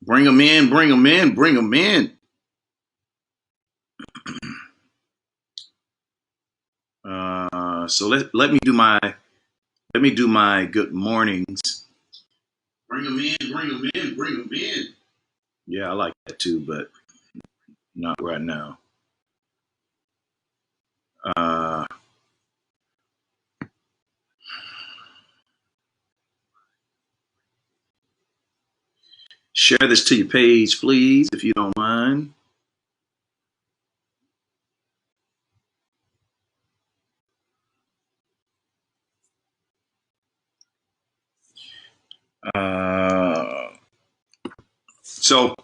Bring them in, bring them in, bring them in. So let me do my good mornings. Bring them in, bring them in, bring them in. Yeah, I like that too, but not right now. Share this to your page, please, if you don't mind. So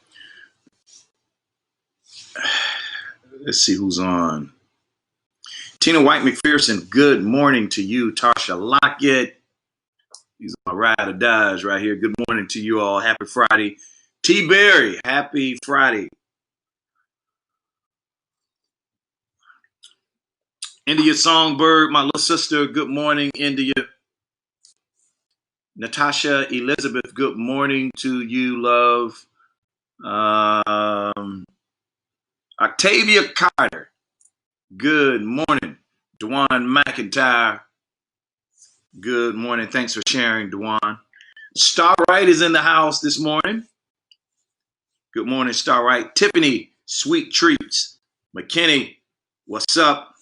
let's see who's on. Tina White McPherson, good morning to you. Tasha Lockett, these are my ride or dies right here. Good morning to you all. Happy Friday. T. Berry, happy Friday. India Songbird, my little sister, good morning, India. Natasha Elizabeth, good morning to you, love. Octavia Carter, good morning. Dewan McIntyre, good morning. Thanks for sharing, Dewan. Starlight is in the house this morning. Good morning, Starlight. Tiffany, sweet treats. McKinney, what's up?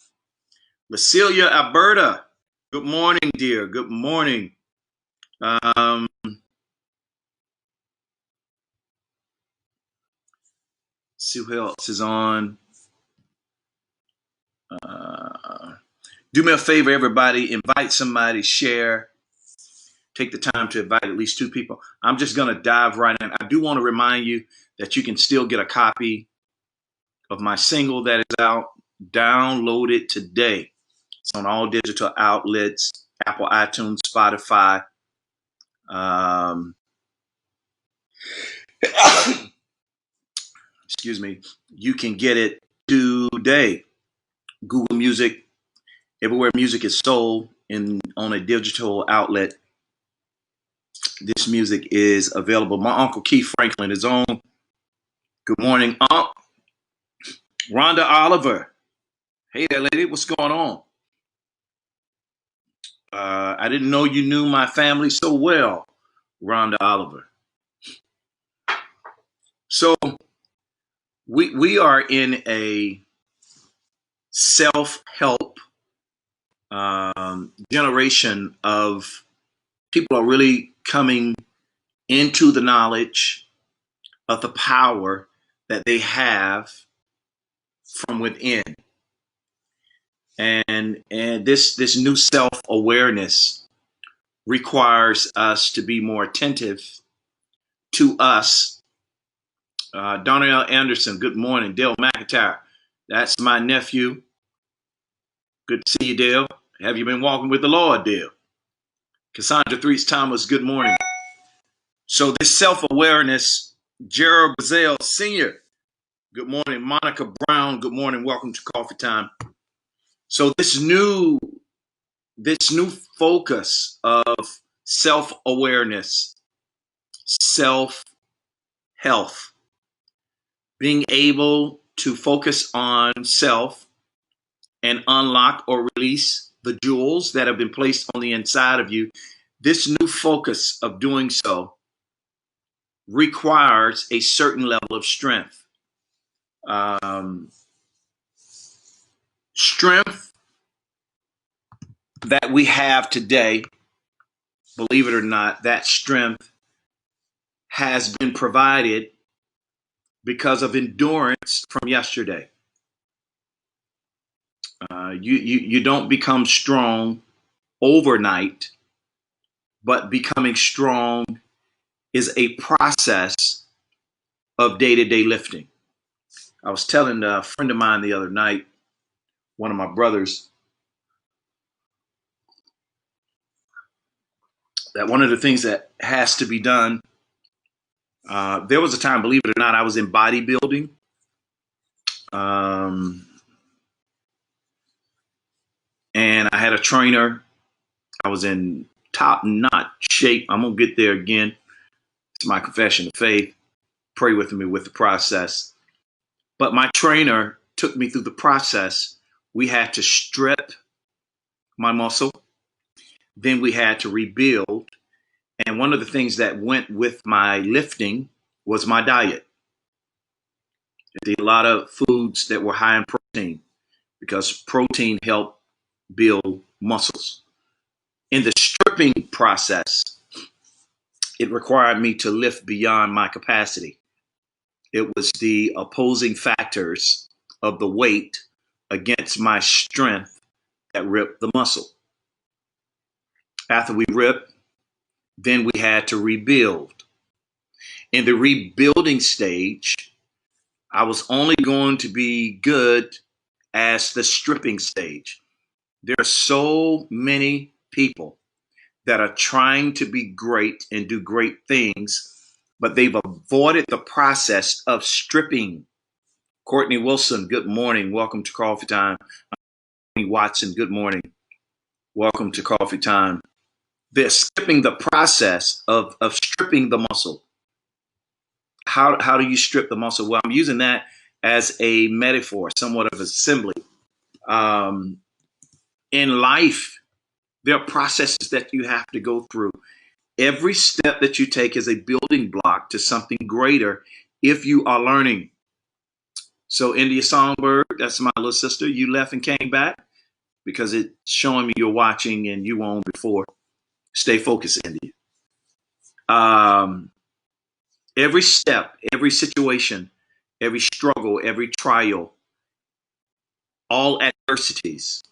Lacelia Alberta, good morning, dear. Good morning. See who else is on. Do me a favor, everybody. Invite somebody, share. Take the time to invite at least 2 people. I'm just going to dive right in. I do want to remind you that you can still get a copy of my single that is out. Download it today. It's on all digital outlets, Apple, iTunes, Spotify. Excuse me. You can get it today. Google Music, everywhere music is sold on a digital outlet. This music is available. My Uncle Keith Franklin is on. Good morning, Unc. Rhonda Oliver. Hey there, lady. What's going on? I didn't know you knew my family so well, Rhonda Oliver. So we are in a self-help generation of people are really coming into the knowledge of the power that they have from within. And this new self-awareness requires us to be more attentive to us. Donnell Anderson, good morning. Dale McIntyre, that's my nephew. Good to see you, Dale. Have you been walking with the Lord, Dale? Cassandra Threets Thomas, good morning. So this self-awareness, Gerald Bazell Sr., good morning. Monica Brown, good morning. Welcome to Coffee Time. So this new focus of self-awareness, self-health, being able to focus on self and unlock or release the jewels that have been placed on the inside of you. This new focus of doing so requires a certain level of strength. Strength that we have today, believe it or not, that strength has been provided because of endurance from yesterday. You don't become strong overnight, but becoming strong is a process of day-to-day lifting. I was telling a friend of mine the other night, one of my brothers, that one of the things that has to be done, there was a time, believe it or not, I was in bodybuilding. And I had a trainer. I was in top-notch shape. I'm going to get there again. It's my confession of faith. pray with me with the process. But my trainer took me through the process. We had to strip my muscle. Then we had to rebuild. And one of the things that went with my lifting was my diet. I ate a lot of foods that were high in protein because protein helped build muscles. In the stripping process, it required me to lift beyond my capacity. It was the opposing factors of the weight against my strength that ripped the muscle. After we ripped, then we had to rebuild. In the rebuilding stage, I was only going to be good as the stripping stage. There are so many people that are trying to be great and do great things, but they've avoided the process of stripping. Courtney Wilson, good morning. Welcome to Coffee Time. Watson, good morning. Welcome to Coffee Time. They're skipping the process of stripping the muscle. How do you strip the muscle? Well, I'm using that as a metaphor, somewhat of assembly. In life, there are processes that you have to go through. Every step that you take is a building block to something greater if you are learning. So India Songbird, that's my little sister. You left and came back because it's showing me you're watching and you were on before. Stay focused, India. Every step, every situation, every struggle, every trial, all adversities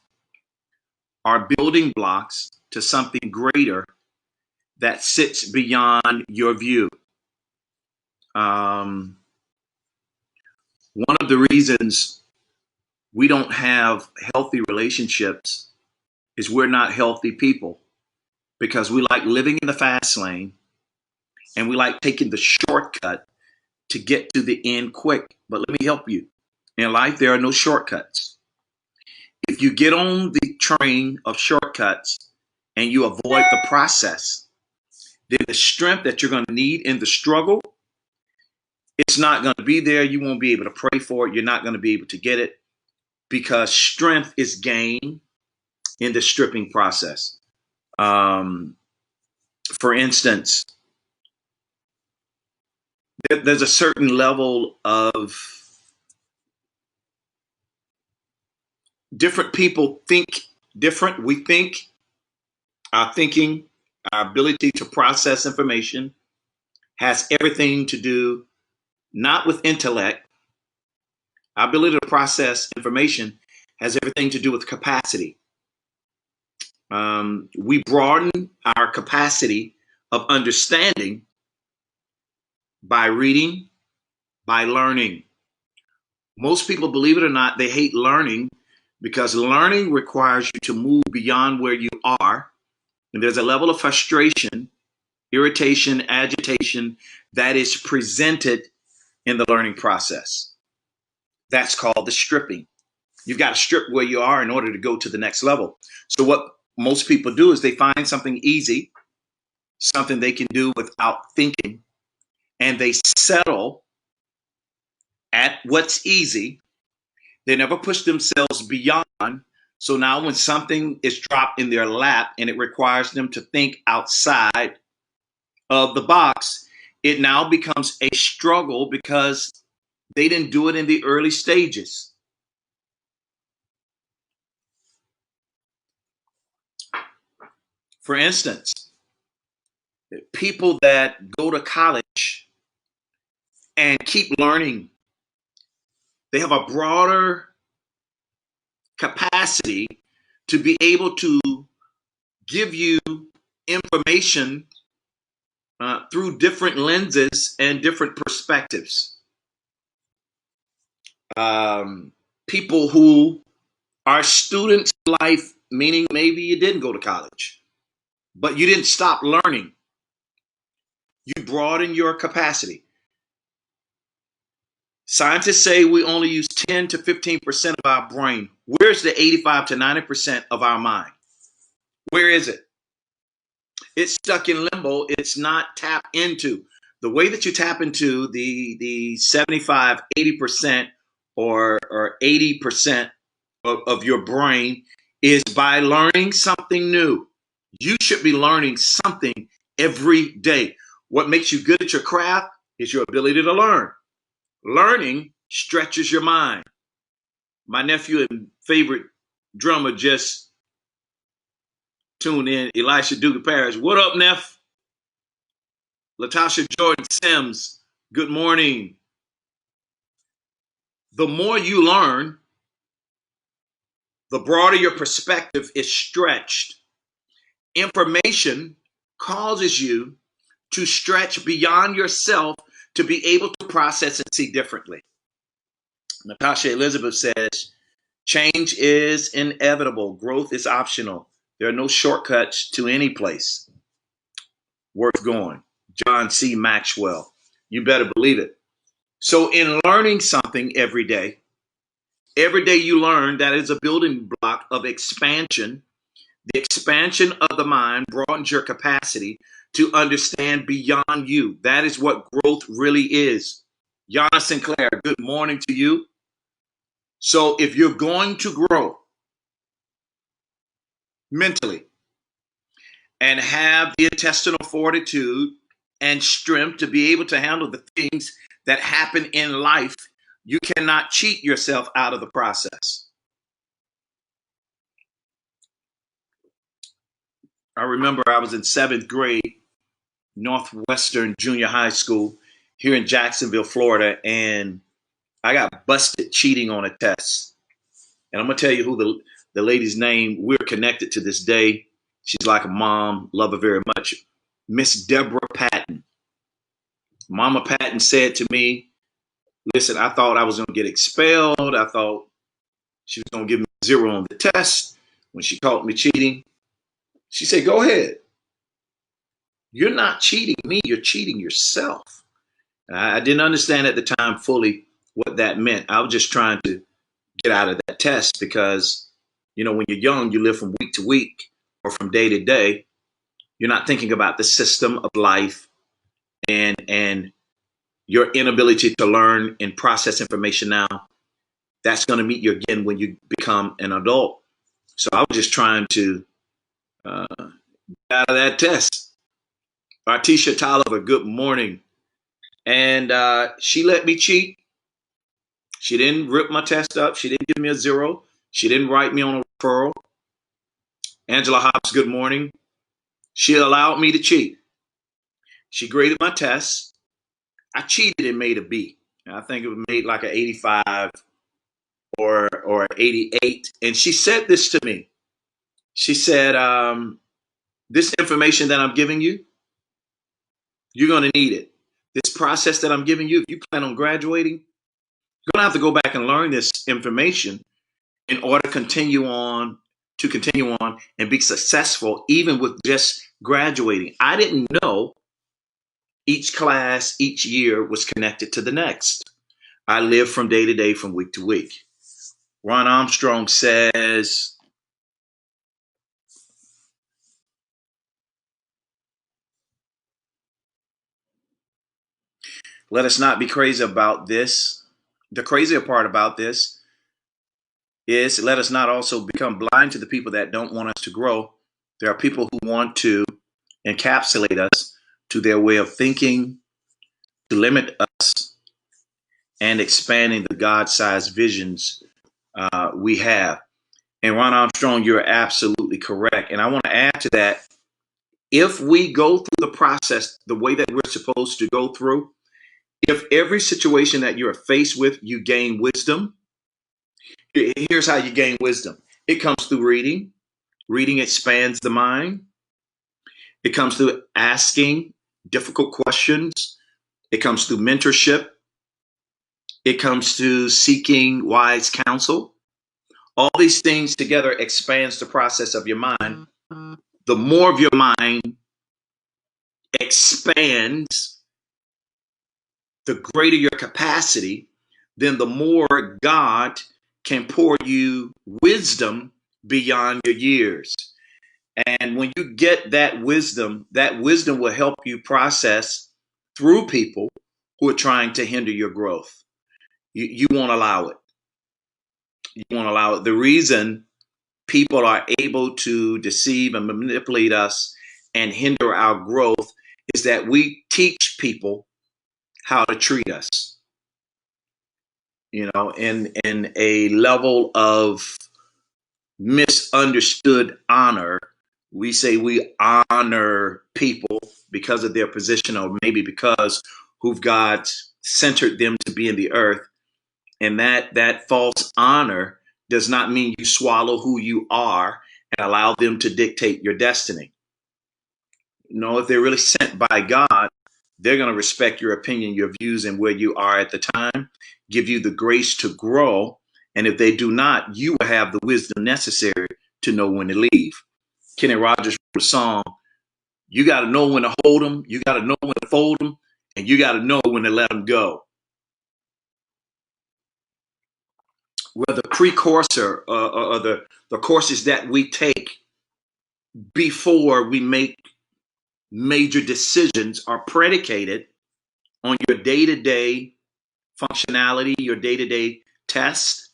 are building blocks to something greater that sits beyond your view. One of the reasons we don't have healthy relationships is we're not healthy people because we like living in the fast lane and we like taking the shortcut to get to the end quick. But let me help you. In life, there are no shortcuts. If you get on the train of shortcuts and you avoid the process, then the strength that you're going to need in the struggle, it's not going to be there. You won't be able to pray for it. You're not going to be able to get it because strength is gained in the stripping process. For instance, there's a certain level of different people think different. We think, our thinking, our ability to process information has everything to do not with intellect. Our ability to process information has everything to do with capacity. We broaden our capacity of understanding by reading, by learning. Most people, believe it or not, they hate learning because learning requires you to move beyond where you are. And there's a level of frustration, irritation, agitation that is presented in the learning process. That's called the stripping. You've got to strip where you are in order to go to the next level. So what most people do is they find something easy, something they can do without thinking, and they settle at what's easy. They never push themselves beyond. So now when something is dropped in their lap and it requires them to think outside of the box, it now becomes a struggle because they didn't do it in the early stages. For instance, people that go to college and keep learning, they have a broader capacity to be able to give you information through different lenses and different perspectives. People who are students in life, meaning maybe you didn't go to college, but you didn't stop learning. You broaden your capacity. Scientists say we only use 10 to 15% of our brain. Where's the 85 to 90% of our mind? Where is it? It's stuck in limbo. It's not tapped into. the way that you tap into the 75, 80% or 80% of your brain is by learning something new. You should be learning something every day. What makes you good at your craft is your ability to learn. Learning stretches your mind. My nephew and favorite drummer just tuned in, Elisha Dugan Parrish. What up, Neff? Latasha Jordan Sims, good morning. The more you learn, the broader your perspective is stretched. Information causes you to stretch beyond yourself to be able to process and see differently. Natasha Elizabeth says, change is inevitable. Growth is optional. There are no shortcuts to any place worth going. John C. Maxwell. You better believe it. So in learning something every day you learn, that is a building block of expansion. The expansion of the mind broadens your capacity to understand beyond you. That is what growth really is. Yana Sinclair, good morning to you. So if you're going to grow mentally and have the intestinal fortitude and strength to be able to handle the things that happen in life, you cannot cheat yourself out of the process. I remember I was in 7th grade, Northwestern Junior High School here in Jacksonville, Florida, and I got busted cheating on a test. And I'm going to tell you who the lady's name. We're connected to this day. She's like a mom, love her very much. Miss Deborah Patton. Mama Patton said to me, listen, I thought I was going to get expelled. I thought she was going to give me 0 on the test. When she caught me cheating, she said, go ahead. You're not cheating me. You're cheating yourself. And I didn't understand at the time fully what that meant. I was just trying to get out of that test because, when you're young, you live from week to week or from day to day. You're not thinking about the system of life and your inability to learn and process information now. That's going to meet you again when you become an adult. So I was just trying to get out of that test. Artisha Tolliver, good morning. And she let me cheat. She didn't rip my test up. She didn't give me a 0. She didn't write me on a referral. Angela Hobbs, good morning. She allowed me to cheat. She graded my test. I cheated and made a B. I think it made like an 85 or 88. And she said this to me. She said, this information that I'm giving you, you're going to need it. This process that I'm giving you, if you plan on graduating, you're going to have to go back and learn this information in order to continue on and be successful, even with just graduating. I didn't know each class, each year was connected to the next. I live from day to day, from week to week. Ron Armstrong says, let us not be crazy about this. The crazier part about this is let us not also become blind to the people that don't want us to grow. There are people who want to encapsulate us to their way of thinking, to limit us, and expanding the God-sized visions we have. And Ron Armstrong, you're absolutely correct. And I want to add to that, if we go through the process the way that we're supposed to go through, if every situation that you're faced with, you gain wisdom. Here's how you gain wisdom. It comes through reading. Reading expands the mind. It comes through asking difficult questions. It comes through mentorship. It comes through seeking wise counsel. All these things together expands the process of your mind. The more of your mind expands, the greater your capacity, then the more God can pour you wisdom beyond your years. And when you get that wisdom will help you process through people who are trying to hinder your growth. You won't allow it. You won't allow it. The reason people are able to deceive and manipulate us and hinder our growth is that we teach people how to treat us, in a level of misunderstood honor. We say we honor people because of their position, or maybe because who God centered them to be in the earth. And that false honor does not mean you swallow who you are and allow them to dictate your destiny. No, if they're really sent by God, they're going to respect your opinion, your views, and where you are at the time, give you the grace to grow. And if they do not, you will have the wisdom necessary to know when to leave. Kenny Rogers wrote a song, you got to know when to hold them, you got to know when to fold them, and you got to know when to let them go. Well, the precursor or the courses that we take before we make major decisions are predicated on your day-to-day functionality, your day-to-day test.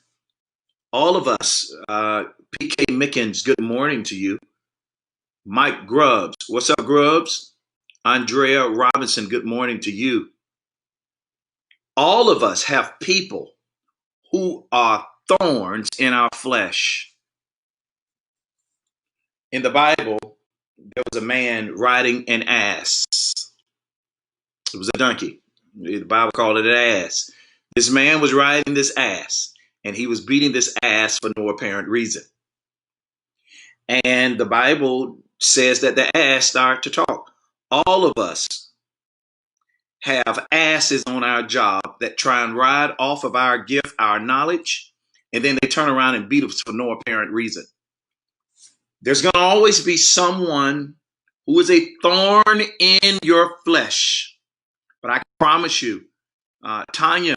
All of us, PK Mickens, good morning to you. Mike Grubbs, what's up, Grubbs? Andrea Robinson, good morning to you. All of us have people who are thorns in our flesh. In the Bible, there was a man riding an ass. It was a donkey. The Bible called it an ass. This man was riding this ass, and he was beating this ass for no apparent reason. And the Bible says that the ass started to talk. All of us have asses on our job that try and ride off of our gift, our knowledge, and then they turn around and beat us for no apparent reason. There's going to always be someone who is a thorn in your flesh. But I promise you, Tanya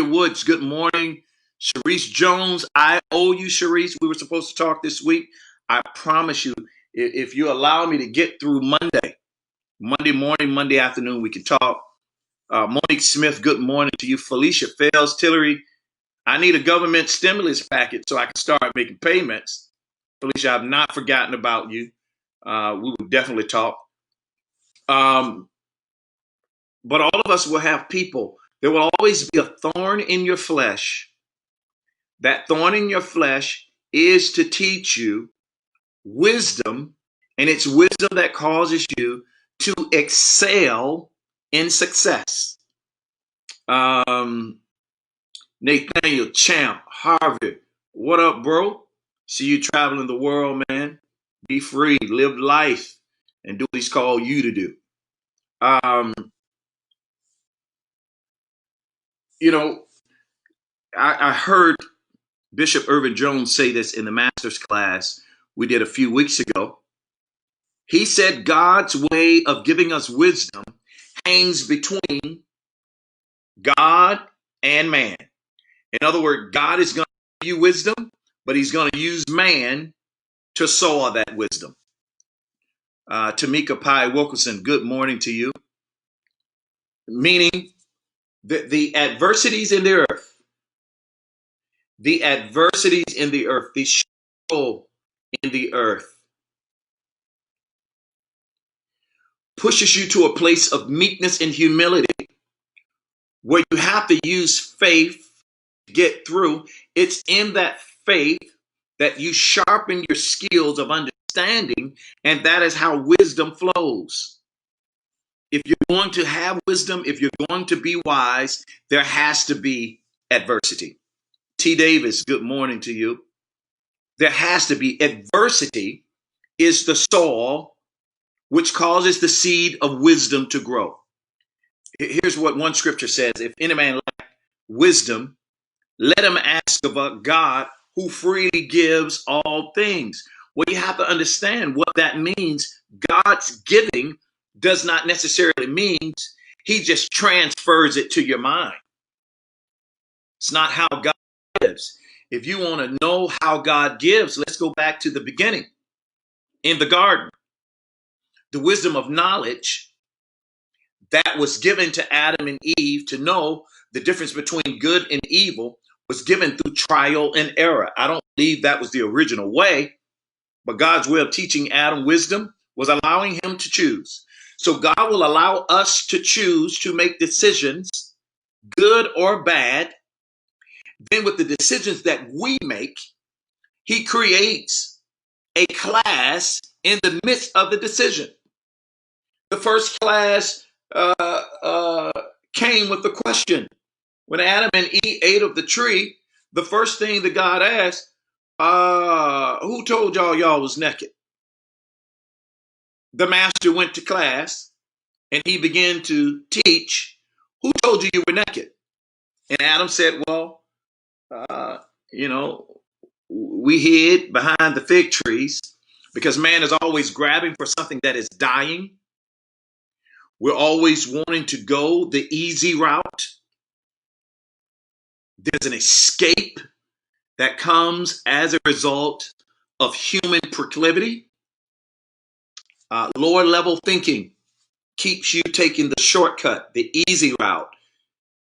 Woods, good morning. Sharice Jones, I owe you, Sharice. We were supposed to talk this week. I promise you, if you allow me to get through Monday morning, Monday afternoon, we can talk. Monique Smith, good morning to you. Felicia Fels, Tillery, I need a government stimulus package so I can start making payments. Felicia, I've not forgotten about you. We will definitely talk. But all of us will have people. There will always be a thorn in your flesh. That thorn in your flesh is to teach you wisdom, and it's wisdom that causes you to excel in success. Nathaniel Champ, Harvard, what up, bro? See you traveling the world, man. Be free, live life, and do what he's called you to do. I heard Bishop Irvin Jones say this in the master's class we did a few weeks ago. He said God's way of giving us wisdom hangs between God and man. In other words, God is going to give you wisdom, but he's going to use man to sow all that wisdom. Tamika Pai Wilkerson, good morning to you. Meaning the adversities in the earth, the struggle in the earth pushes you to a place of meekness and humility where you have to use faith to get through. It's in that faith that you sharpen your skills of understanding, and that is how wisdom flows. If you're going to have wisdom, if you're going to be wise, there has to be adversity. T. Davis, good morning to you. There has to be adversity is the soil which causes the seed of wisdom to grow. Here's what one scripture says: if any man lack wisdom, let him ask of God, who freely gives all things. Well, you have to understand what that means. God's giving does not necessarily mean he just transfers it to your mind. It's not how God gives. If you want to know how God gives, let's go back to the beginning. In the garden, the wisdom of knowledge, that was given to Adam and Eve to know the difference between good and evil was given through trial and error. I don't believe that was the original way, but God's way of teaching Adam wisdom was allowing him to choose. So God will allow us to choose to make decisions, good or bad. Then with the decisions that we make, he creates a class in the midst of the decision. The first class came with the question. When Adam and Eve ate of the tree, the first thing that God asked, who told y'all was naked? The master went to class and he began to teach. Who told you were naked? And Adam said, well, we hid behind the fig trees because man is always grabbing for something that is dying. We're always wanting to go the easy route. There's an escape that comes as a result of human proclivity. Lower level thinking keeps you taking the shortcut, the easy route.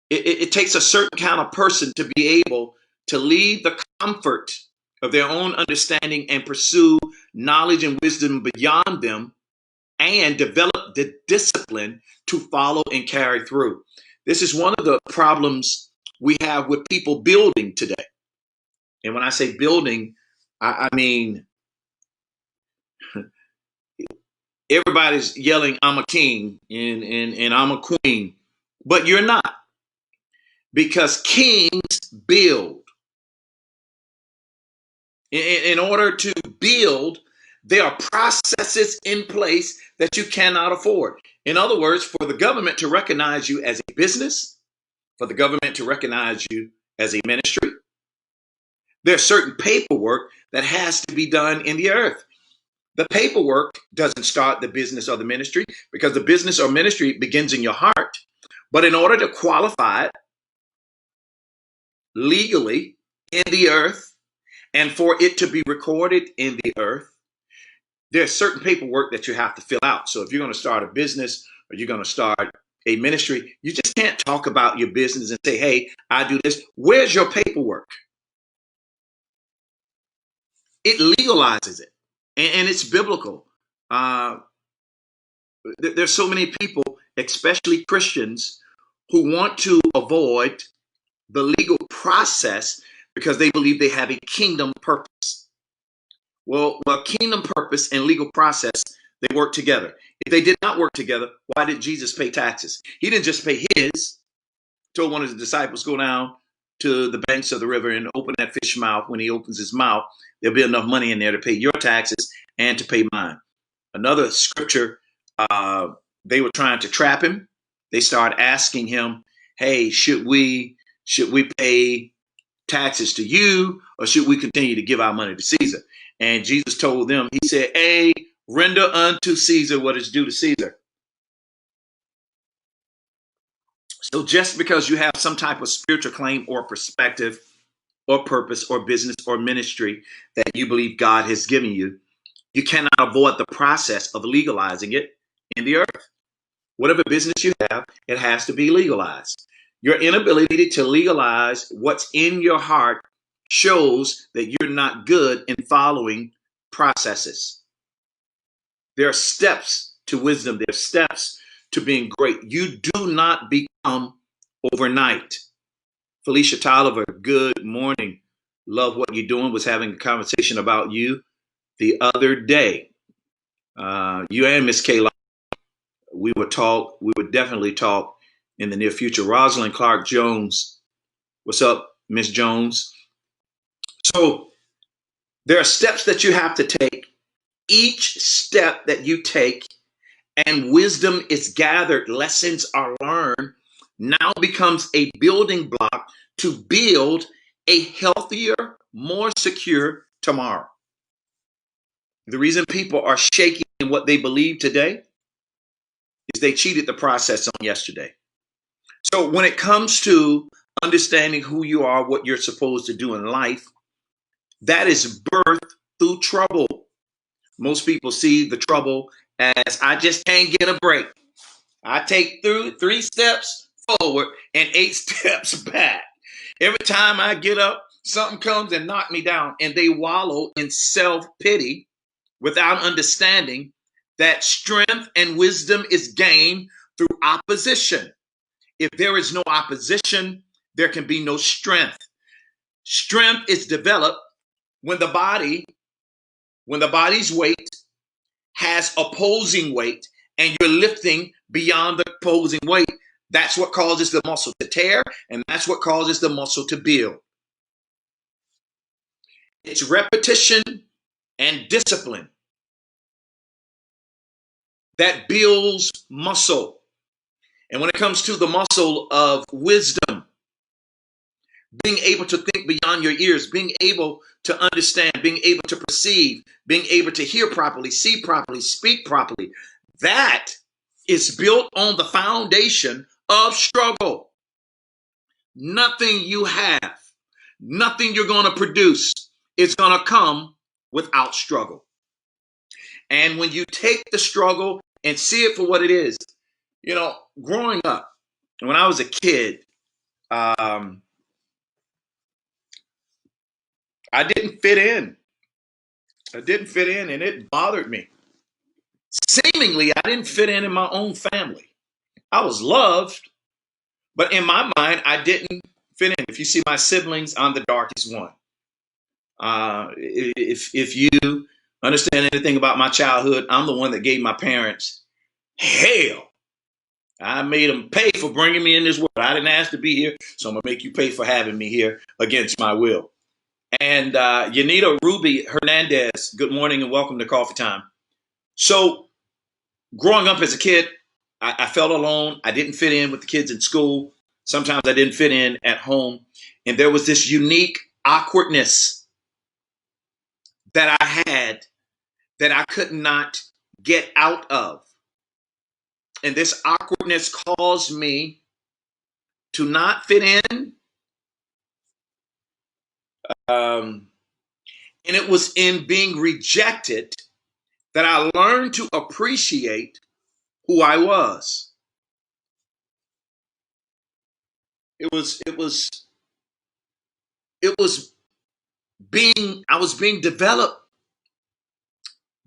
It takes a certain kind of person to be able to leave the comfort of their own understanding and pursue knowledge and wisdom beyond them and develop the discipline to follow and carry through. This is one of the problems we have with people building today. And when I say building, I mean, everybody's yelling, I'm a king and I'm a queen, but you're not. Because kings build. In order to build, there are processes in place that you cannot afford. In other words, for the government to recognize you as a business, for the government to recognize you as a ministry, there's certain paperwork that has to be done in the earth. The paperwork doesn't start the business or the ministry because the business or ministry begins in your heart. But in order to qualify it legally in the earth and for it to be recorded in the earth, there's certain paperwork that you have to fill out. So if you're going to start a business or you're going to start a ministry, you just can't talk about your business and say, hey, I do this. Where's your paperwork? It legalizes it, and it's biblical. There's so many people, especially Christians, who want to avoid the legal process because they believe they have a kingdom purpose. Well, kingdom purpose and legal process, they work together. If they did not work together, why did Jesus pay taxes? He didn't just pay his. Told one of his disciples, go down to the banks of the river and open that fish mouth. When he opens his mouth, there'll be enough money in there to pay your taxes and to pay mine. Another scripture, they were trying to trap him. They started asking him, hey, should we pay taxes to you or should we continue to give our money to Caesar? And Jesus told them, he said, hey, render unto Caesar what is due to Caesar. So just because you have some type of spiritual claim or perspective or purpose or business or ministry that you believe God has given you, you cannot avoid the process of legalizing it in the earth. Whatever business you have, it has to be legalized. Your inability to legalize what's in your heart shows that you're not good in following processes. There are steps to wisdom. There are steps to being great. You do not become overnight. Felicia Tolliver, good morning. Love what you're doing. Was having a conversation about you the other day. You and Miss Kayla, we would definitely talk in the near future. Rosalind Clark Jones. What's up, Miss Jones? So there are steps that you have to take. Each step that you take and wisdom is gathered, lessons are learned, now becomes a building block to build a healthier, more secure tomorrow. The reason people are shaky in what they believe today is they cheated the process on yesterday. So when it comes to understanding who you are, what you're supposed to do in life, that is birthed through trouble. Most people see the trouble as I just can't get a break. I take through 3 steps forward and 8 steps back. Every time I get up, something comes and knock me down, and they wallow in self-pity without understanding that strength and wisdom is gained through opposition. If there is no opposition, there can be no strength. Strength is developed when the body's weight has opposing weight and you're lifting beyond the opposing weight. That's what causes the muscle to tear, and that's what causes the muscle to build. It's repetition and discipline that builds muscle. And when it comes to the muscle of wisdom, being able to think beyond your ears, being able to understand, being able to perceive, being able to hear properly, see properly, speak properly, that is built on the foundation of struggle. Nothing you have, nothing you're going to produce is going to come without struggle. And when you take the struggle and see it for what it is, growing up, when I was a kid, I didn't fit in. And it bothered me. Seemingly, I didn't fit in my own family. I was loved, but in my mind, I didn't fit in. If you see my siblings, I'm the darkest one. If you understand anything about my childhood, I'm the one that gave my parents hell. I made them pay for bringing me in this world. I didn't ask to be here, so I'm going to make you pay for having me here against my will. And Yanita Ruby Hernandez, good morning and welcome to Coffee Time. So growing up as a kid, I felt alone. I didn't fit in with the kids in school. Sometimes I didn't fit in at home. And there was this unique awkwardness that I had that I could not get out of. And this awkwardness caused me to not fit in. And it was in being rejected that I learned to appreciate who I was. I was being developed.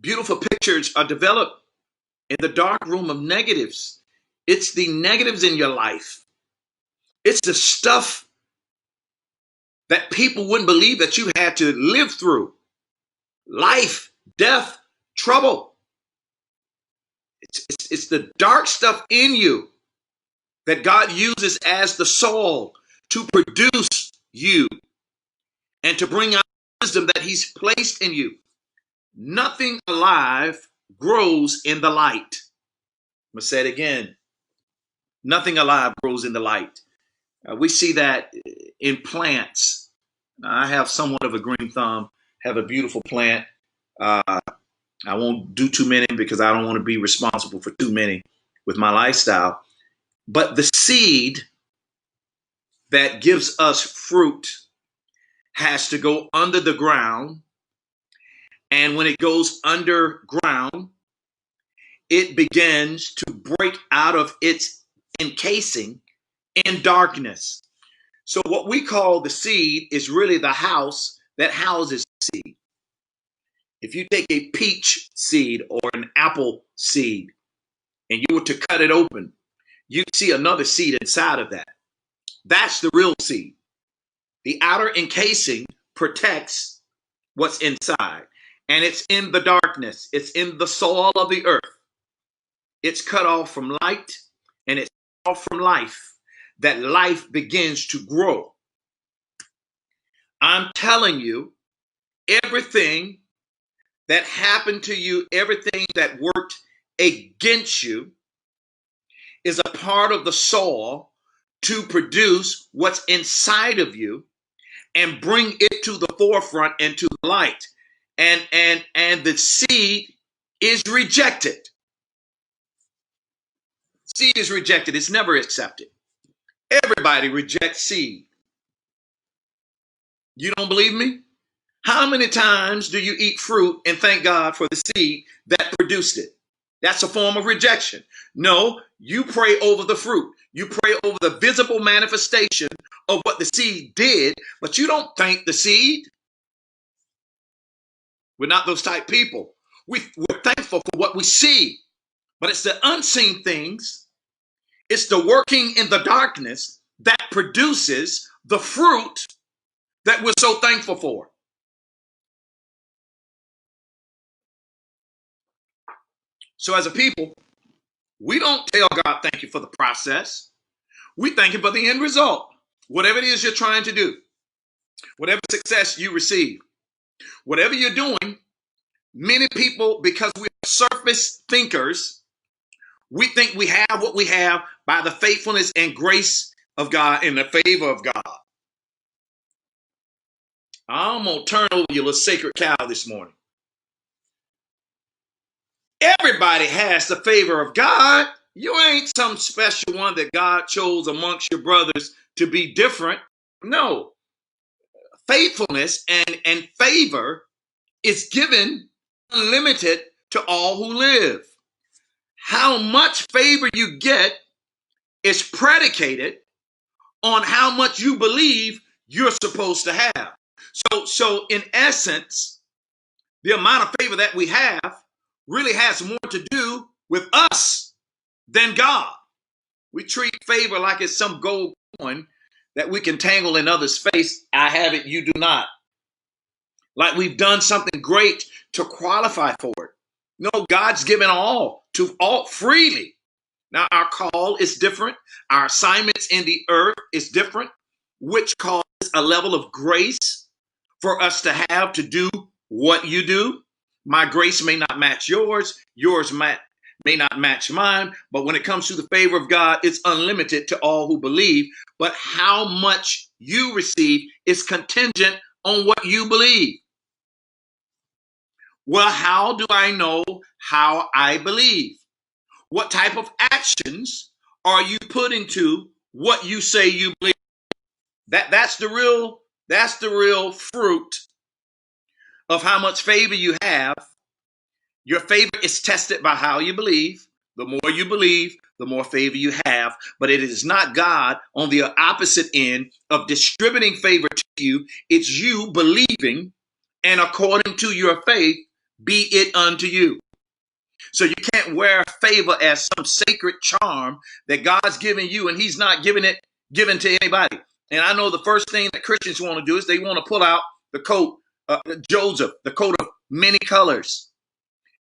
Beautiful pictures are developed in the dark room of negatives. It's the negatives in your life. It's the stuff that people wouldn't believe that you had to live through. Life, death, trouble. It's the dark stuff in you that God uses as the soil to produce you and to bring out wisdom that he's placed in you. Nothing alive grows in the light. I'm going to say it again. Nothing alive grows in the light. We see that in plants. I have somewhat of a green thumb, have a beautiful plant. I won't do too many because I don't want to be responsible for too many with my lifestyle. But the seed that gives us fruit has to go under the ground. And when it goes underground, it begins to break out of its encasing in darkness. So what we call the seed is really the house that houses the seed. If you take a peach seed or an apple seed and you were to cut it open, you'd see another seed inside of that. That's the real seed. The outer encasing protects what's inside. And it's in the darkness. It's in the soil of the earth. It's cut off from light and it's cut off from life. That life begins to grow. I'm telling you, everything that happened to you, everything that worked against you is a part of the soil to produce what's inside of you and bring it to the forefront and to the light. And the seed is rejected. Seed is rejected. It's never accepted. Everybody rejects seed. You don't believe me? How many times do you eat fruit and thank God for the seed that produced it? That's a form of rejection. No, you pray over the fruit. You pray over the visible manifestation of what the seed did, but you don't thank the seed. We're not those type people. We're thankful for what we see, but it's the unseen things. It's the working in the darkness that produces the fruit that we're so thankful for. So as a people, we don't tell God thank you for the process. We thank him for the end result. Whatever it is you're trying to do, whatever success you receive, whatever you're doing, many people, because we are surface thinkers, we think we have what we have by the faithfulness and grace of God and the favor of God. I'm going to turn over your little sacred cow this morning. Everybody has the favor of God. You ain't some special one that God chose amongst your brothers to be different. No. Faithfulness and favor is given unlimited to all who live. How much favor you get is predicated on how much you believe you're supposed to have. So in essence, the amount of favor that we have really has more to do with us than God. We treat favor like it's some gold coin that we can tangle in others' face. I have it, you do not. Like we've done something great to qualify for it. No, God's given all freely. Now our call is different. Our assignments in the earth is different, which causes a level of grace for us to have to do what you do. My grace may not match yours. Yours may not match mine. But when it comes to the favor of God, it's unlimited to all who believe. But how much you receive is contingent on what you believe. Well, how do I know how I believe? What type of actions are you putting to what you say you believe? That's the real fruit of how much favor you have. Your favor is tested by how you believe. The more you believe, the more favor you have. But it is not God on the opposite end of distributing favor to you. It's you believing, and according to your faith, be it unto you. So you can't wear favor as some sacred charm that God's given you, and he's not given to anybody. And I know the first thing that Christians want to do is they want to pull out the coat, Joseph, the coat of many colors.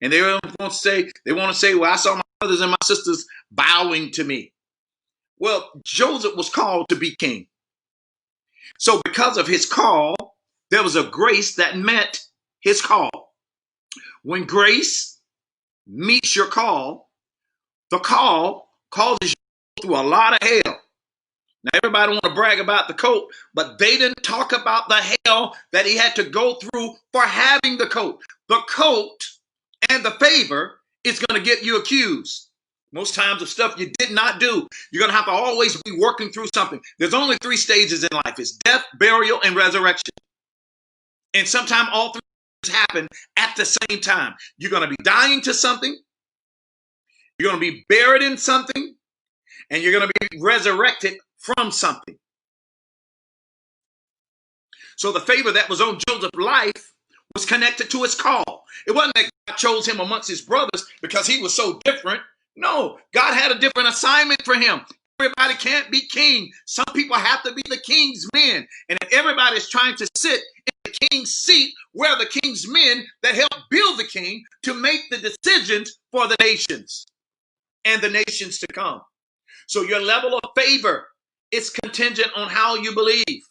And they want to say, well, I saw my brothers and my sisters bowing to me. Well, Joseph was called to be king. So because of his call, there was a grace that met his call. When grace meets your call, the call causes you to go through a lot of hell. Now, everybody want to brag about the coat, but they didn't talk about the hell that he had to go through for having the coat. The coat and the favor is going to get you accused. Most times of stuff you did not do. You're going to have to always be working through something. There's only 3 stages in life. It's death, burial, and resurrection. And sometimes all 3 happen at the same time. You're going to be dying to something. You're going to be buried in something. And you're going to be resurrected from something. So the favor that was on Joseph's life was connected to his call. It wasn't that God chose him amongst his brothers because he was so different. No, God had a different assignment for him. Everybody can't be king. Some people have to be the king's men. And if everybody's trying to sit in the king's seat, where are the king's men that help build the king to make the decisions for the nations and the nations to come? So your level of favor is contingent on how you believe.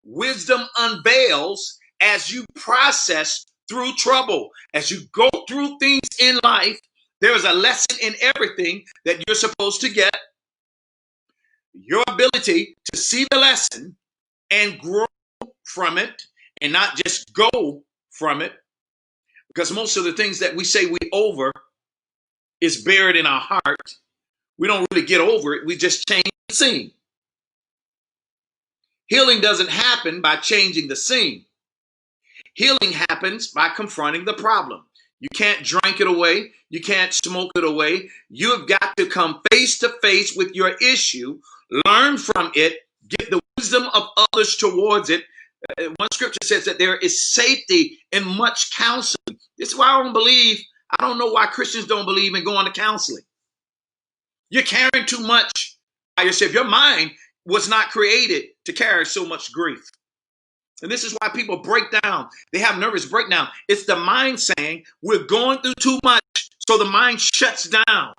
Wisdom unveils as you process through trouble. As you go through things in life, there is a lesson in everything that you're supposed to get. Your ability to see the lesson and grow from it and not just go from it. Because most of the things that we say we over is buried in our heart. We don't really get over it. We just change the scene. Healing doesn't happen by changing the scene. Healing happens by confronting the problem. You can't drink it away. You can't smoke it away. You have got to come face to face with your issue, learn from it, get the wisdom of others towards it. One scripture says that there is safety in much counseling. This is why I don't know why Christians don't believe in going to counseling. You're carrying too much by yourself. Your mind was not created to carry so much grief. And this is why people break down. They have nervous breakdown. It's the mind saying we're going through too much. So the mind shuts down.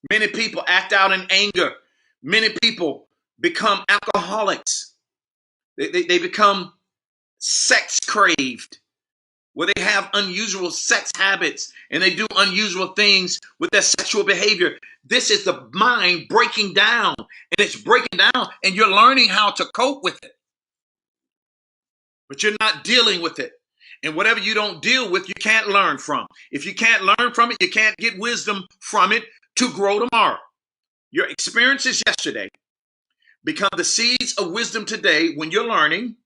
Many people act out in anger. Many people become alcoholics. They become sex craved, where they have unusual sex habits and they do unusual things with their sexual behavior. This is the mind breaking down, and it's breaking down, and you're learning how to cope with it. But you're not dealing with it. And whatever you don't deal with, you can't learn from. If you can't learn from it, you can't get wisdom from it to grow tomorrow. Your experiences yesterday become the seeds of wisdom today when you're learning,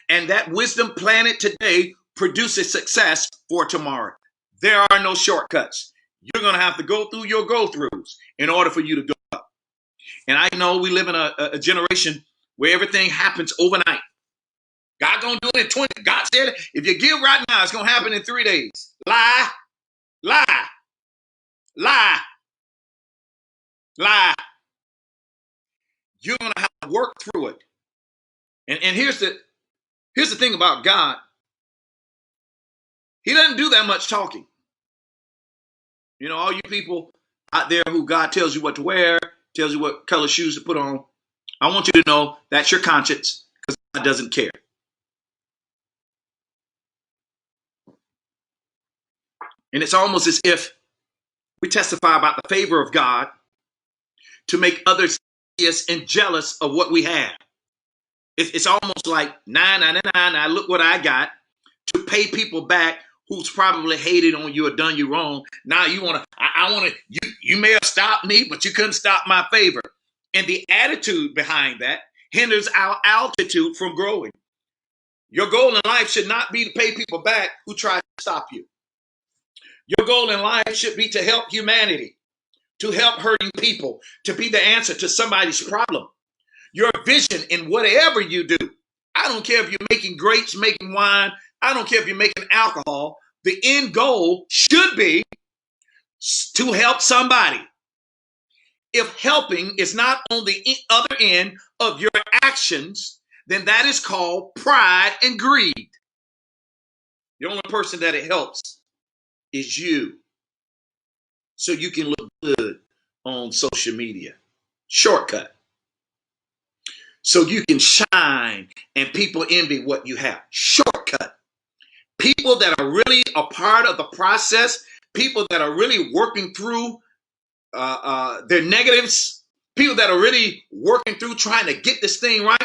and that wisdom planted today produces success for tomorrow. There are no shortcuts. You're going to have to go through your go-throughs in order for you to go up. And I know we live in a generation where everything happens overnight. God going to do it in 20. God said, if you give right now, it's going to happen in 3 days. Lie, lie, lie, lie. You're going to have to work through it. And here's the thing about God. He doesn't do that much talking. You know, all you people out there who God tells you what to wear, tells you what color shoes to put on, I want you to know that's your conscience, because God doesn't care. And it's almost as if we testify about the favor of God to make others envious and jealous of what we have. It's almost like 999, I look what I got, to pay people back who's probably hated on you or done you wrong. Now you want to, you may have stopped me, but you couldn't stop my favor. And the attitude behind that hinders our altitude from growing. Your goal in life should not be to pay people back who try to stop you. Your goal in life should be to help humanity, to help hurting people, to be the answer to somebody's problem. Your vision in whatever you do, I don't care if you're making grapes, making wine, I don't care if you're making alcohol, the end goal should be to help somebody. If helping is not on the other end of your actions, then that is called pride and greed. The only person that it helps is you. So you can look good on social media. Shortcut. So you can shine and people envy what you have. Shortcut. People that are really a part of the process, people that are really working through their negatives, people that are really working through trying to get this thing right,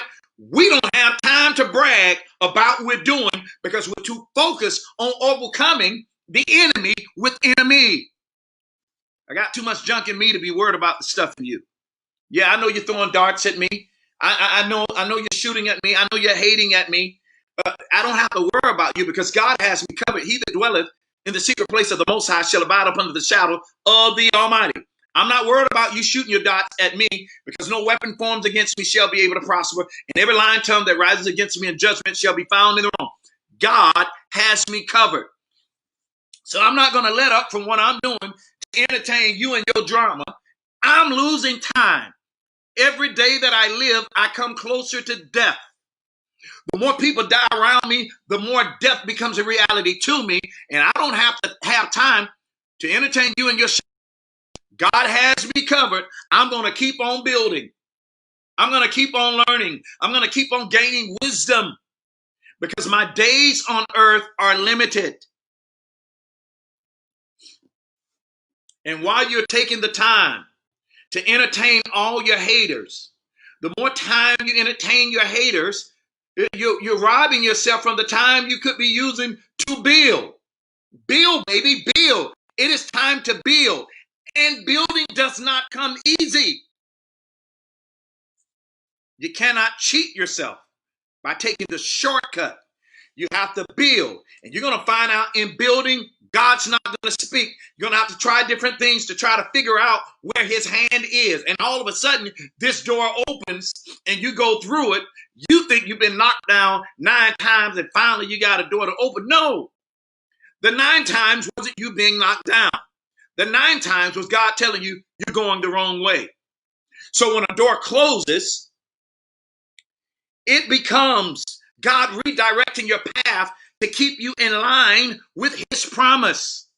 we don't have time to brag about what we're doing because we're too focused on overcoming the enemy with enemy. I got too much junk in me to be worried about the stuff in you. Yeah, I know you're throwing darts at me. I know you're shooting at me. I know you're hating at me. I don't have to worry about you because God has me covered. He that dwelleth in the secret place of the Most High shall abide up under the shadow of the Almighty. I'm not worried about you shooting your dots at me because no weapon formed against me shall be able to prosper. And every lying tongue that rises against me in judgment shall be found in the wrong. God has me covered. So I'm not going to let up from what I'm doing to entertain you and your drama. I'm losing time. Every day that I live, I come closer to death. The more people die around me, the more death becomes a reality to me. And I don't have to have time to entertain you and your shit. God has me covered. I'm going to keep on building. I'm going to keep on learning. I'm going to keep on gaining wisdom because my days on earth are limited. And while you're taking the time to entertain all your haters, the more time you entertain your haters, you're robbing yourself from the time you could be using to build. Build, baby, build. It is time to build. And building does not come easy. You cannot cheat yourself by taking the shortcut. You have to build. And you're going to find out in building, God's not going to speak. You're going to have to try different things to try to figure out where his hand is. And all of a sudden, this door opens and you go through it. You think you've been knocked down 9 times and finally you got a door to open. No, the 9 times wasn't you being knocked down. The 9 times was God telling you you're going the wrong way. So when a door closes, it becomes God redirecting your path to keep you in line with his promise.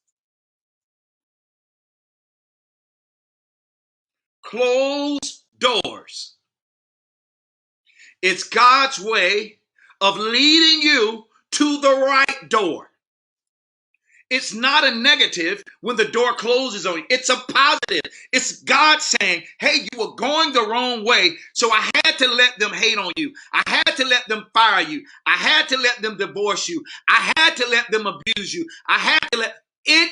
Closed doors. It's God's way of leading you to the right door. It's not a negative when the door closes on you. It's a positive. It's God saying, hey, you were going the wrong way, so I had to let them hate on you. I had to let them fire you. I had to let them divorce you. I had to let them abuse you. I had to let it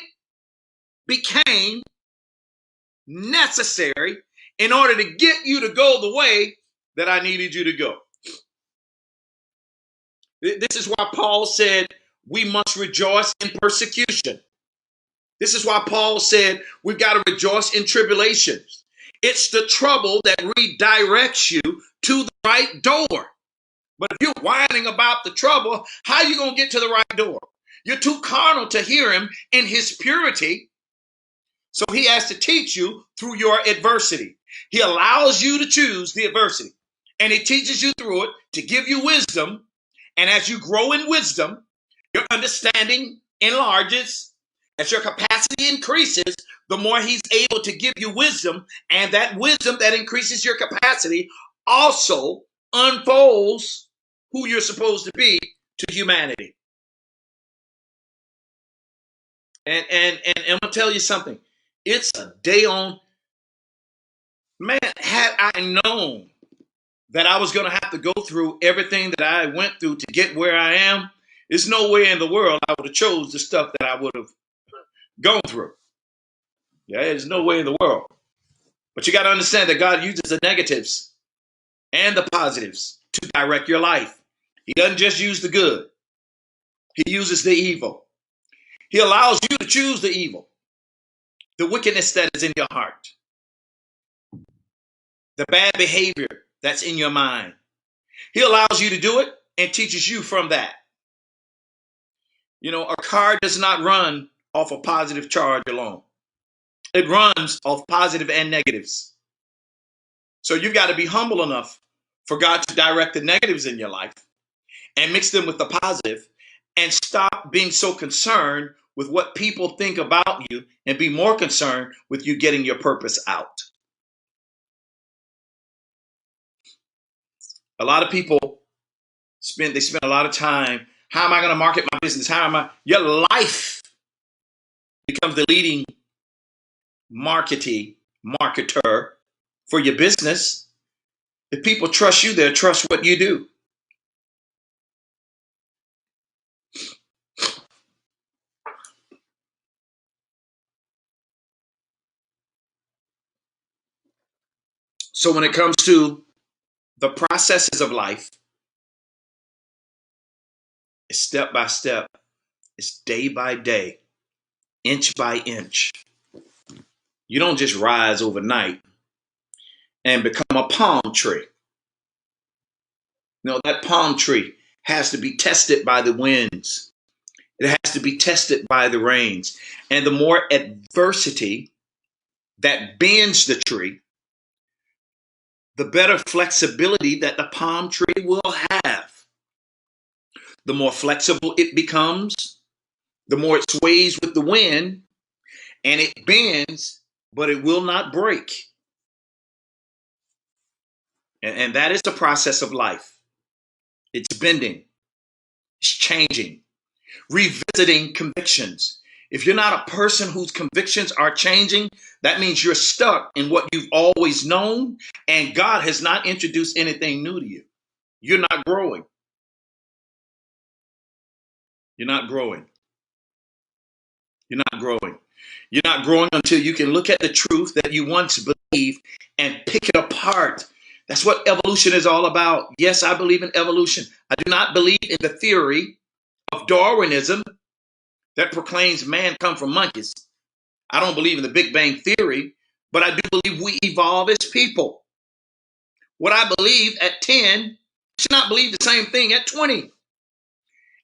became necessary in order to get you to go the way that I needed you to go. This is why Paul said we must rejoice in persecution. This is why Paul said we've got to rejoice in tribulations. It's the trouble that redirects you to the right door. But if you're whining about the trouble, how are you going to get to the right door? You're too carnal to hear him in his purity. So he has to teach you through your adversity. He allows you to choose the adversity. And he teaches you through it to give you wisdom. And as you grow in wisdom, your understanding enlarges. As your capacity increases, the more he's able to give you wisdom. And that wisdom that increases your capacity also unfolds who you're supposed to be to humanity. And I'm going to tell you something. It's a day on. Man, had I known that I was going to have to go through everything that I went through to get where I am, there's no way in the world I would have chose the stuff that I would have gone through. Yeah, there's no way in the world. But you got to understand that God uses the negatives and the positives to direct your life. He doesn't just use the good. He uses the evil. He allows you to choose the evil, the wickedness that is in your heart, the bad behavior that's in your mind. He allows you to do it and teaches you from that. You know, a car does not run off a positive charge alone. It runs off positive and negatives. So you've got to be humble enough for God to direct the negatives in your life and mix them with the positive and stop being so concerned with what people think about you and be more concerned with you getting your purpose out. A lot of people spend a lot of time. How am I going to market my business? Your life becomes the leading marketer for your business. If people trust you, they'll trust what you do. So when it comes to the processes of life, it's step by step. It's day by day, inch by inch. You don't just rise overnight and become a palm tree. No, that palm tree has to be tested by the winds. It has to be tested by the rains. And the more adversity that bends the tree, the better flexibility that the palm tree will have. The more flexible it becomes, the more it sways with the wind, and it bends, but it will not break. And that is the process of life. It's bending, it's changing, revisiting convictions. If you're not a person whose convictions are changing, that means you're stuck in what you've always known, and God has not introduced anything new to you. You're not growing. You're not growing. You're not growing. You're not growing until you can look at the truth that you once believed and pick it apart. That's what evolution is all about. Yes, I believe in evolution. I do not believe in the theory of Darwinism that proclaims man come from monkeys. I don't believe in the Big Bang Theory, but I do believe we evolve as people. What I believe at 10, I should not believe the same thing at 20.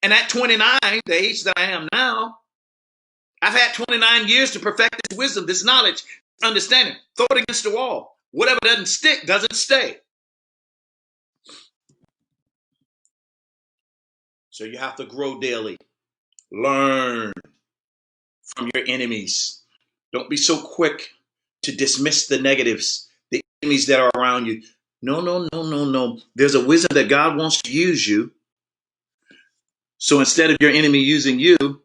And at 29, the age that I am now, I've had 29 years to perfect this wisdom, this knowledge, understanding. Throw it against the wall. Whatever doesn't stick doesn't stay. So you have to grow daily. Learn from your enemies. Don't be so quick to dismiss the negatives, the enemies that are around you. No, no, no, no, no. There's a wisdom that God wants to use you. So instead of your enemy using you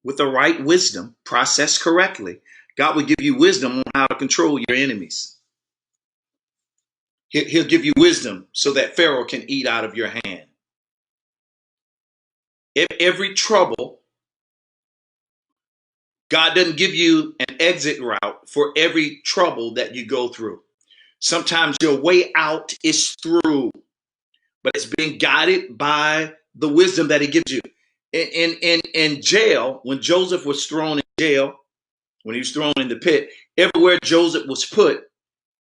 with the right wisdom, processed correctly, God will give you wisdom on how to control your enemies. He'll give you wisdom so that Pharaoh can eat out of your hand. Every trouble, God doesn't give you an exit route for every trouble that you go through. Sometimes your way out is through, but it's being guided by the wisdom that he gives you. In jail, when Joseph was thrown in jail, when he was thrown in the pit, everywhere Joseph was put,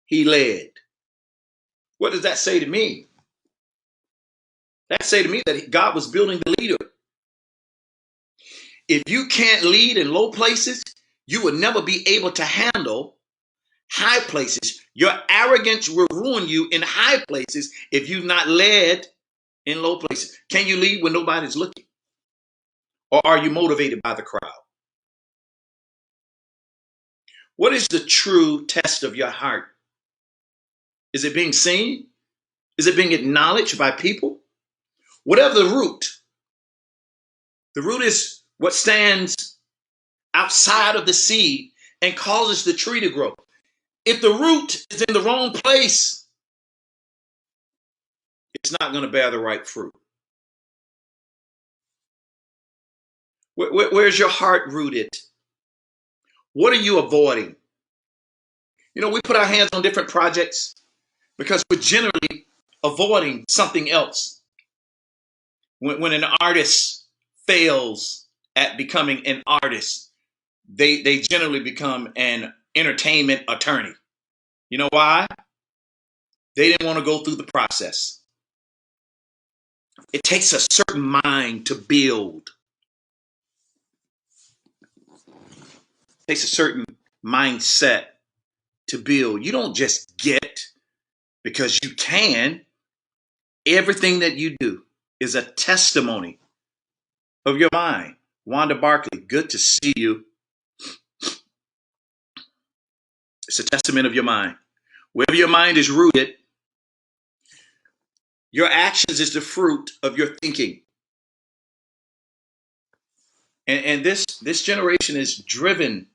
he led. What does that say to me? That say to me that God was building the leader. If you can't lead in low places, you will never be able to handle high places. Your arrogance will ruin you in high places if you've not led in low places. Can you lead when nobody's looking? Or are you motivated by the crowd? What is the true test of your heart? Is it being seen? Is it being acknowledged by people? Whatever the root is what stands outside of the seed and causes the tree to grow. If the root is in the wrong place, it's not going to bear the right fruit. Where's your heart rooted? What are you avoiding? You know, we put our hands on different projects because we're generally avoiding something else. When an artist fails at becoming an artist, they generally become an entertainment attorney. You know why? They didn't want to go through the process. It takes a certain mind to build. It takes a certain mindset to build. You don't just get because you can. Everything that you do is a testimony of your mind. Wanda Barkley, good to see you. It's a testament of your mind. Wherever your mind is rooted, your actions is the fruit of your thinking. And this generation is driven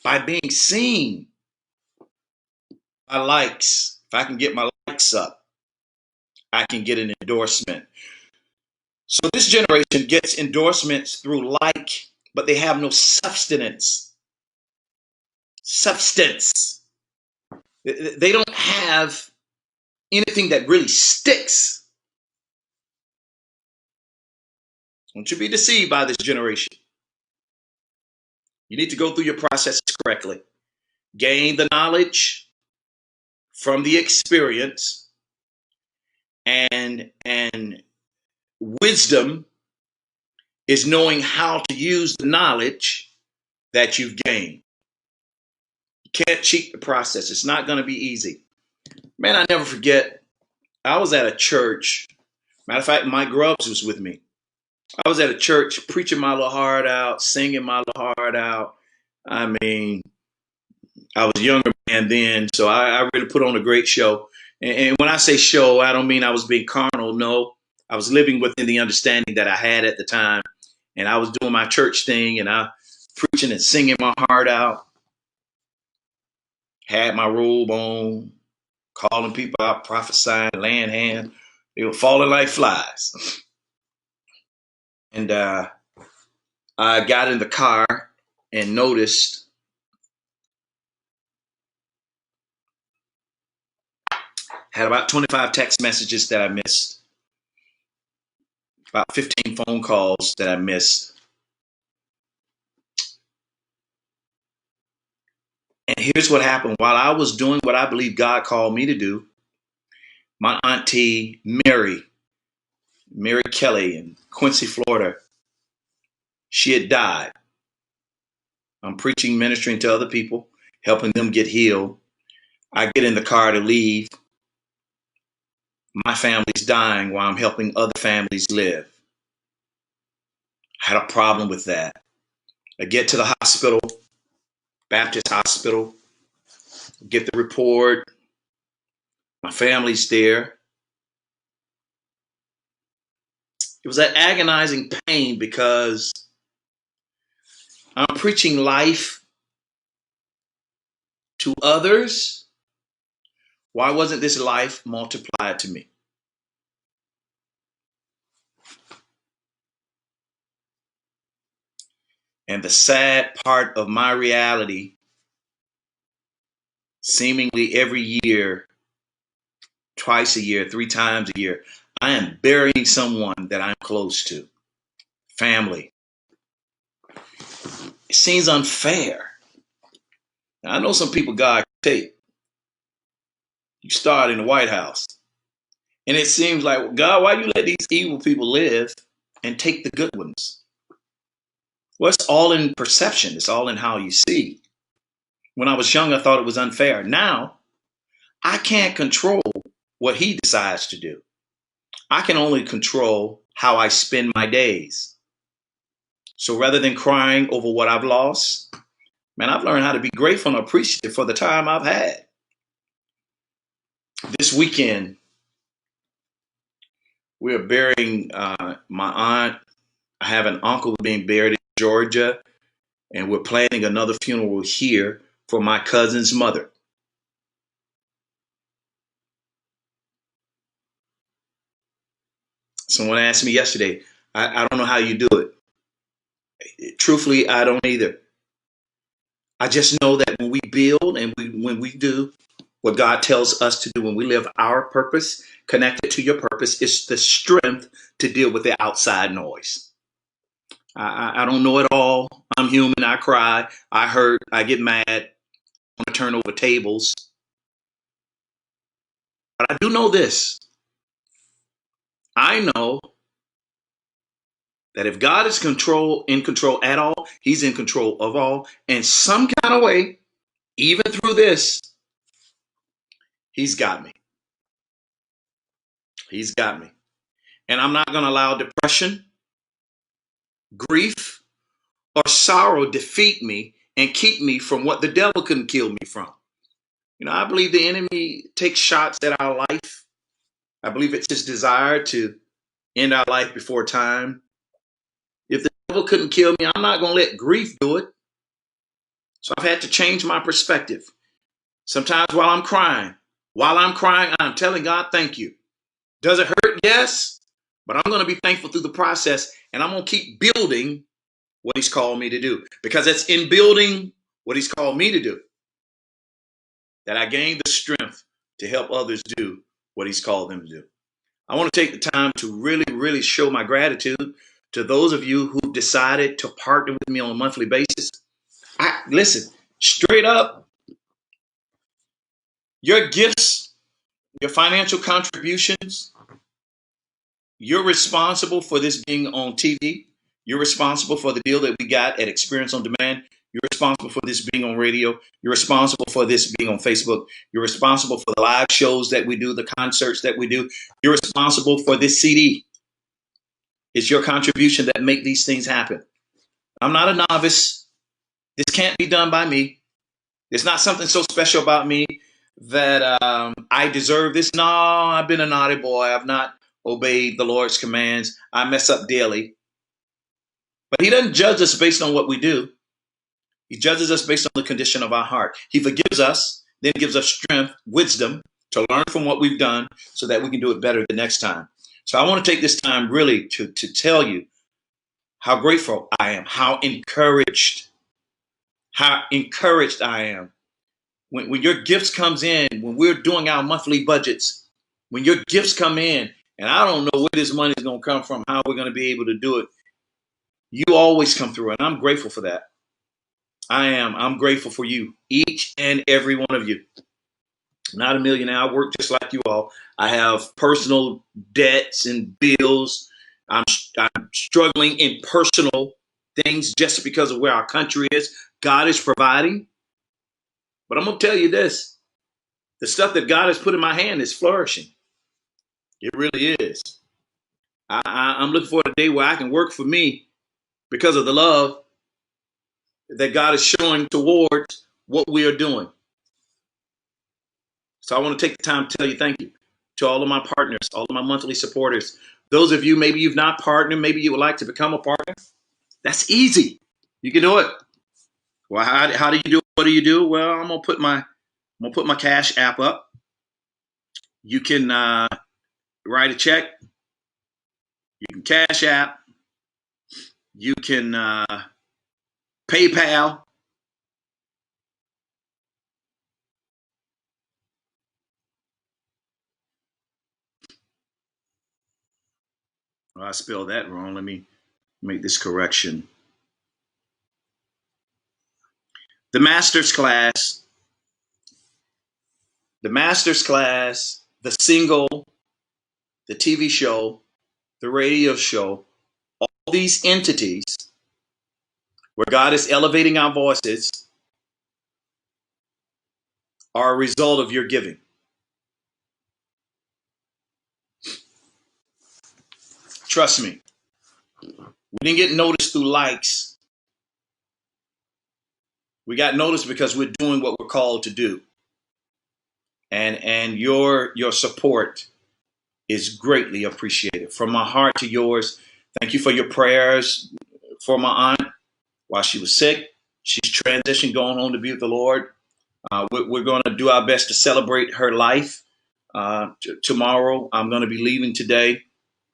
by being seen by likes. If I can get my likes up, I can get an endorsement. So this generation gets endorsements through like, but they have no substance. They don't have anything that really sticks. Don't you be deceived by this generation. You need to go through your process correctly. Gain the knowledge from the experience, and wisdom is knowing how to use the knowledge that you've gained. You can't cheat the process. It's not going to be easy. Man, I never forget, I was at a church. Matter of fact, Mike Grubbs was with me. I was at a church preaching my little heart out, singing my little heart out. I mean, I was a younger man then, so I really put on a great show. And when I say show, I don't mean I was being carnal. No, I was living within the understanding that I had at the time. And I was doing my church thing, and I preaching and singing my heart out. Had my robe on, calling people out, prophesying, laying hands. They were falling like flies. And I got in the car and noticed had about 25 text messages that I missed. about 15 phone calls that I missed. And here's what happened. While I was doing what I believe God called me to do, my auntie Mary Kelly in Quincy, Florida, she had died. I'm preaching, ministering to other people, helping them get healed. I get in the car to leave. My family's dying while I'm helping other families live. I had a problem with that. I get to the hospital, Baptist Hospital, get the report. My family's there. It was that agonizing pain because I'm preaching life to others. Why wasn't this life multiplied to me? And the sad part of my reality, seemingly every year, twice a year, 3 times a year, I am burying someone that I'm close to. Family. It seems unfair. Now, I know some people God can take. You start in the White House. And it seems like, God, why you let these evil people live and take the good ones? Well, it's all in perception. It's all in how you see. When I was young, I thought it was unfair. Now, I can't control what he decides to do. I can only control how I spend my days. So rather than crying over what I've lost, man, I've learned how to be grateful and appreciative for the time I've had. This weekend, we are burying my aunt. I have an uncle being buried in Georgia, and we're planning another funeral here for my cousin's mother. Someone asked me yesterday, I don't know how you do it. Truthfully, I don't either. I just know that when we build and when we do what God tells us to do, when we live our purpose, connected to your purpose, it's the strength to deal with the outside noise. I don't know it all. I'm human. I cry. I hurt. I get mad. I want to turn over tables. But I do know this. I know that if God is in control at all, he's in control of all. And some kind of way, even through this, he's got me. He's got me. And I'm not going to allow depression, grief, or sorrow defeat me and keep me from what the devil couldn't kill me from. You know, I believe the enemy takes shots at our life. I believe it's his desire to end our life before time. If the devil couldn't kill me, I'm not going to let grief do it. So I've had to change my perspective. Sometimes while I'm crying, I'm telling God, thank you. Does it hurt? Yes. But I'm going to be thankful through the process, and I'm going to keep building what he's called me to do, because it's in building what he's called me to do that I gain the strength to help others do what he's called them to do. I want to take the time to really, really show my gratitude to those of you who decided to partner with me on a monthly basis. Listen, straight up, your gifts, your financial contributions, you're responsible for this being on TV. You're responsible for the deal that we got at Experience on Demand. You're responsible for this being on radio. You're responsible for this being on Facebook. You're responsible for the live shows that we do, the concerts that we do. You're responsible for this CD. It's your contribution that make these things happen. I'm not a novice. This can't be done by me. It's not something so special about me that I deserve this. No, I've been a naughty boy. I've not obeyed the Lord's commands. I mess up daily. But he doesn't judge us based on what we do. He judges us based on the condition of our heart. He forgives us, then gives us strength, wisdom to learn from what we've done so that we can do it better the next time. So I want to take this time really to tell you how grateful I am, how encouraged I am. When your gifts comes in, when we're doing our monthly budgets, when your gifts come in And I don't know where this money is going to come from, how we're going to be able to do it. You always come through, and I'm grateful for that. I am. I'm grateful for you, each and every one of you. Not a millionaire. I work just like you all. I have personal debts and bills. I'm struggling in personal things just because of where our country is. God is providing. But I'm going to tell you this. The stuff that God has put in my hand is flourishing. It really is. I'm looking for a day where I can work for me because of the love that God is showing towards what we are doing. So I want to take the time to tell you thank you to all of my partners, all of my monthly supporters. Those of you, maybe you've not partnered, maybe you would like to become a partner. That's easy. You can do it. Well, how do you do it? What do you do? Well, I'm gonna put my Cash App up. You can write a check. You can Cash App. You can PayPal. I spelled that wrong. Let me make this correction. The master's class, the single, the TV show, the radio show, all these entities where God is elevating our voices are a result of your giving. Trust me. We didn't get noticed through likes. We got noticed because we're doing what we're called to do. And your support is greatly appreciated. From my heart to yours, thank you for your prayers for my aunt while she was sick. She's transitioned, going home to be with the Lord. We're going to do our best to celebrate her life. Tomorrow, I'm going to be leaving today.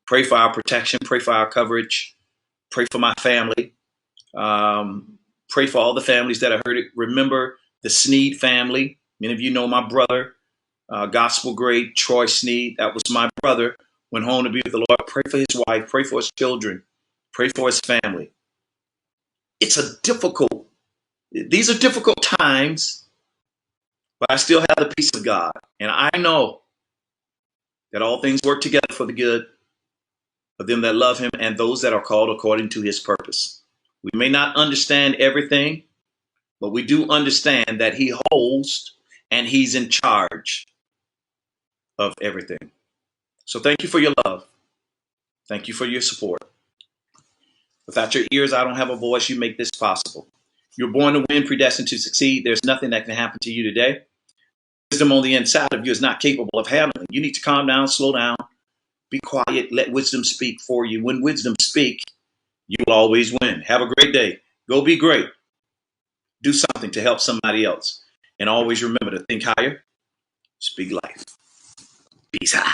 Pray for our protection. Pray for our coverage. Pray for my family. Pray for all the families that I heard it. Remember the Sneed family. Many of you know my brother, gospel great Troy Sneed. That was my brother. Went home to be with the Lord. Pray for his wife. Pray for his children. Pray for his family. These are difficult times, but I still have the peace of God. And I know that all things work together for the good of them that love him and those that are called according to his purpose. We may not understand everything, but we do understand that he holds and he's in charge of everything. So thank you for your love. Thank you for your support. Without your ears, I don't have a voice. You make this possible. You're born to win, predestined to succeed. There's nothing that can happen to you today. Wisdom on the inside of you is not capable of handling. You need to calm down, slow down, be quiet, let wisdom speak for you. When wisdom speaks, you will always win. Have a great day. Go be great. Do something to help somebody else. And always remember to think higher, speak life. Peace out.